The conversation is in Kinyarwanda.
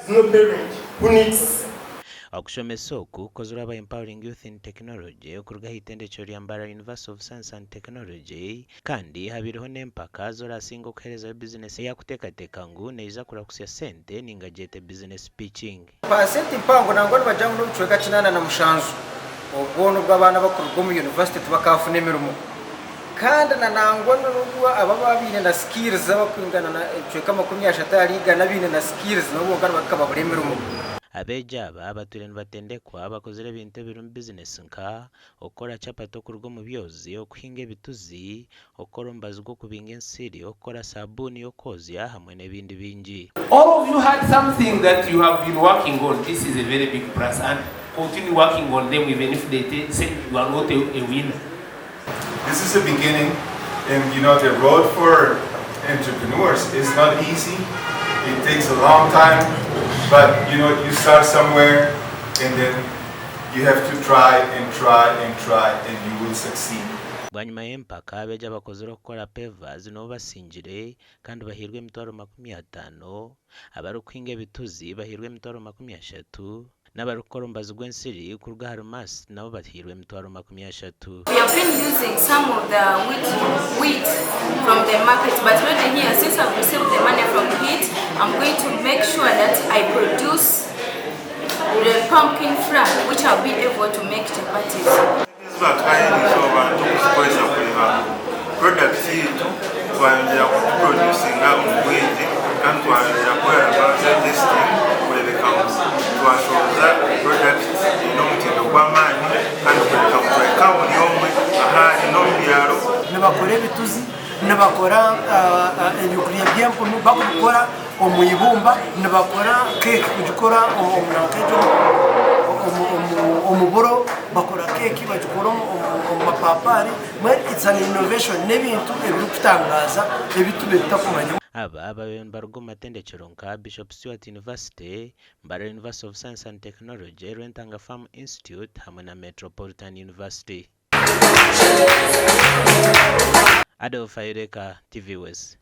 no parent who needs okushomesa oku kozula by Empowering Youth in Technology okuruga hitendekero lya Mbarara University of Science and Technology kandi habiriho n'empaka zorasinga okuhereza business eyakuteekateeka ngu neiza kurakusya sente ninga jete business pitching pasenti mpango nango nibajyangu n'obucweka kinana na mushanju obwono bw'abaana bakuruga mu university tubakafuna emirimo kandi nanangwa n'ubwo aba babine na skills abakwingana na ecweka 30 yariga nabine na skills nabo ngana bakaba buri emirimo abeja aba abature nibatendekwa bakozere ebintu ebiri mu business nka okora chapato kuruga mu byozi okuhinga ebituzi okora ombazi gwo kubinga ensiri okora sabuni yokozya hamwe n'ebindi bingi. All of you had something that you have been working on. This is a very big plus and continue working on them even if they say you are not a winner. This is a beginning, and you know the road for entrepreneurs is not easy. It takes a long time, but you know you start somewhere, and then you have to try and try and try, and you will succeed. Bwanyuma y'empaka abeja bakozere okukora pavers no basingire kandi bahirwe emitwaro 50 abari okuhinga ebituzi bahirwe emitwaro 30 n'abari gukora ombazi gw'ensiri kuruga harumasi nabo bahirwe emitwaro 30. We have been using some of the wheat from the market, but right here, since I've received the money from wheat, I'm going to make sure that I produce the pumpkin flour, which I'll be able to make chapatis. Products twanjira kuproducinga omwezi kandi twanjira kwera baza listing twashoza products n'omutindo gw'amaani kandi kweka buli omwe ahari n'omubyaro nibakora ebituzi nibakora ebyokurya by'empunu bakukora omwibumba nibakora cake kugikora omuburo bakora cake bagikora omumapapari it's an innovation n'ebintu ebiri kutangaza ebitu bitakumanya aba baruga mu matendekero nka Bishop Stewart University, Mbarara University of Science and Technology, Rwentanga Farm Institute hamwe na Metropolitan University. Adolf Ayureka, TV West.